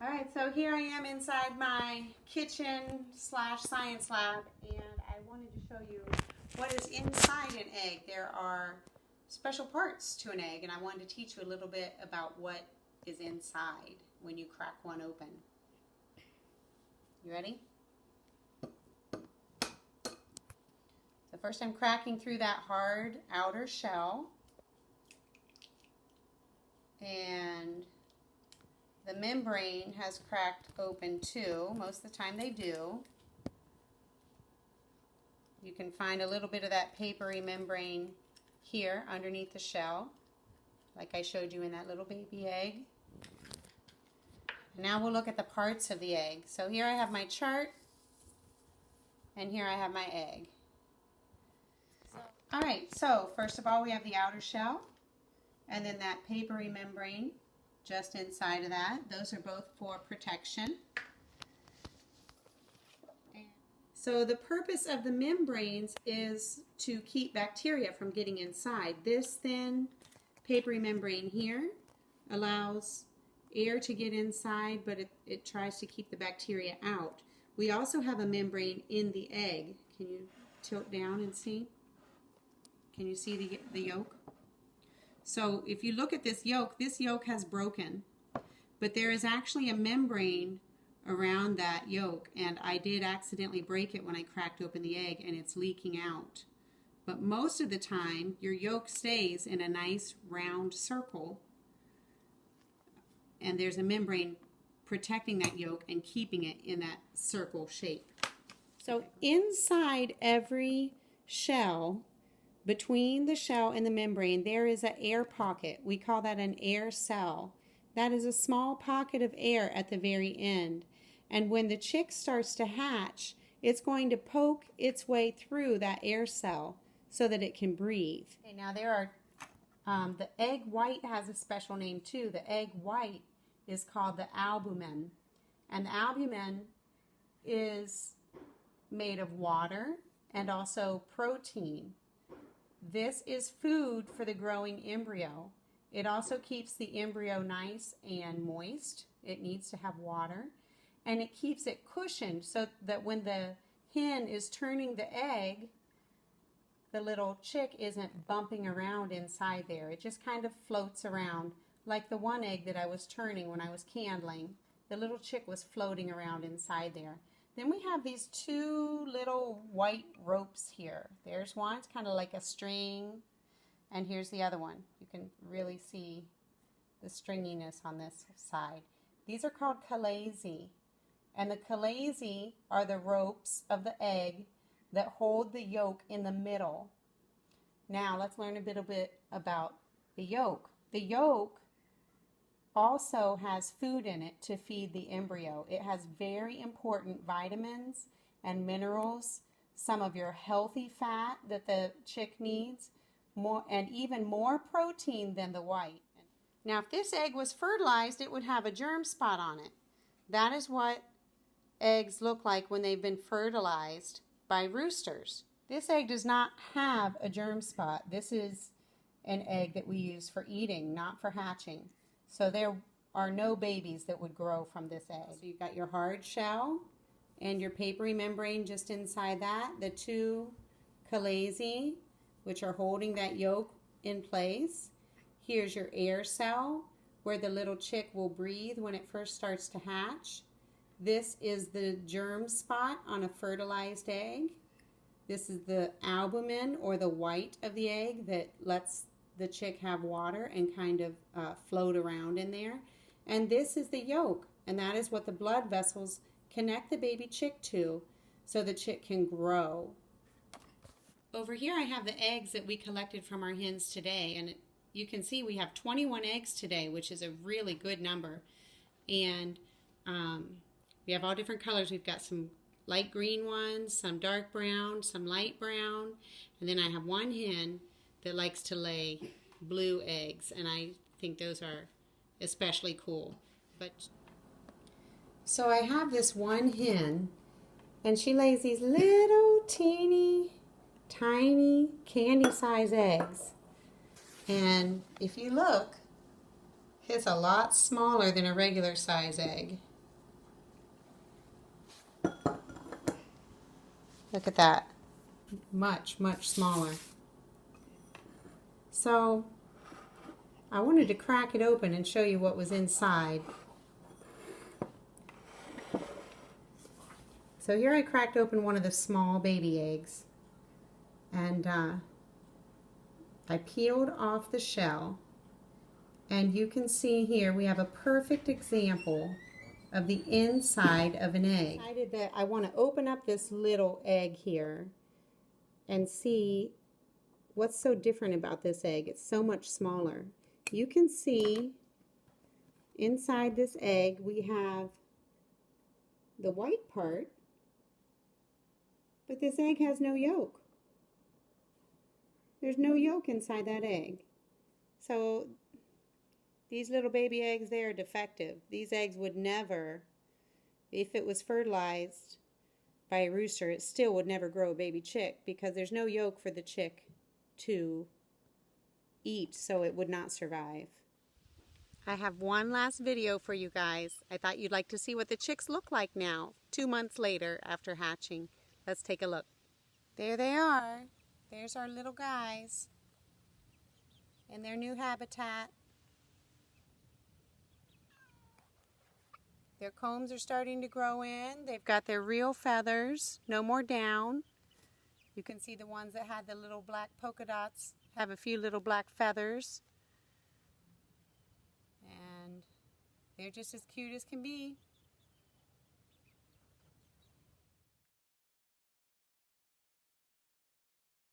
All right, so here I am inside my kitchen slash science lab, and I wanted to show you what is inside an egg. There are special parts to an egg, and I wanted to teach you a little bit about what is inside when you crack one open. You ready? So first I'm cracking through that hard outer shell, and the membrane has cracked open too. Most of the time they do. You can find a little bit of that papery membrane here underneath the shell, like I showed you in that little baby egg. Now we'll look at the parts of the egg. So here I have my chart, and here I have my egg. All right, so first of all we have the outer shell, and then that papery membrane just inside of that. Those are both for protection. So the purpose of the membranes is to keep bacteria from getting inside. This thin papery membrane here allows air to get inside, but it tries to keep the bacteria out. We also have a membrane in the egg. Can you tilt down and see? Can you see the yolk? So if you look at this yolk has broken, but there is actually a membrane around that yolk, and I did accidentally break it when I cracked open the egg, and it's leaking out. But most of the time, your yolk stays in a nice round circle, and there's a membrane protecting that yolk and keeping it in that circle shape. So inside every shell, between the shell and the membrane, there is an air pocket. We call that an air cell. That is a small pocket of air at the very end. And when the chick starts to hatch, it's going to poke its way through that air cell so that it can breathe. Okay, now there are, the egg white has a special name too. The egg white is called the albumen. And the albumen is made of water and also protein. This is food for the growing embryo. It also keeps the embryo nice and moist. It needs to have water. And it keeps it cushioned so that when the hen is turning the egg, the little chick isn't bumping around inside there. It just kind of floats around like the one egg that I was turning when I was candling. The little chick was floating around inside there. Then we have these two little white ropes here. There's one, it's kind of like a string, and here's the other one. You can really see the stringiness on this side. These are called chalazae, and the chalazae are the ropes of the egg that hold the yolk in the middle. Now let's learn a little bit about the yolk. The yolk also has food in it to feed the embryo. It has very important vitamins and minerals, some of your healthy fat that the chick needs, and even more protein than the white. Now if this egg was fertilized, it would have a germ spot on it. That is what eggs look like when they've been fertilized by roosters. This egg does not have a germ spot. This is an egg that we use for eating, not for hatching. So there are no babies that would grow from this egg. So you've got your hard shell and your papery membrane just inside that, the two chalazae, which are holding that yolk in place. Here's your air cell, where the little chick will breathe when it first starts to hatch. This is the germ spot on a fertilized egg. This is the albumen, or the white of the egg, that lets the chick have water and kind of float around in there. And this is the yolk, and that is what the blood vessels connect the baby chick to so the chick can grow. Over here I have the eggs that we collected from our hens today, and you can see we have 21 eggs today, which is a really good number. And we have all different colors. We've got some light green ones, some dark brown, some light brown, and then I have one hen that likes to lay blue eggs, and I think those are especially cool. So I have this one hen, and she lays these little teeny tiny candy size eggs, and if you look, it's a lot smaller than a regular size egg. Look at that. Much, much smaller. So I wanted to crack it open and show you what was inside. So here I cracked open one of the small baby eggs, and I peeled off the shell, and you can see here we have a perfect example of the inside of an egg. I decided that I want to open up this little egg here and see what's so different about this egg. It's so much smaller. You can see inside this egg we have the white part, but this egg has no yolk. There's no yolk inside that egg. So these little baby eggs, they are defective. These eggs would never, if it was fertilized by a rooster, it still would never grow a baby chick because there's no yolk for the chick to eat, so it would not survive. I have one last video for you guys. I thought you'd like to see what the chicks look like now, 2 months later after hatching. Let's take a look. There they are. There's our little guys in their new habitat. Their combs are starting to grow in. They've got their real feathers, no more down. You can see the ones that had the little black polka dots have a few little black feathers. And they're just as cute as can be.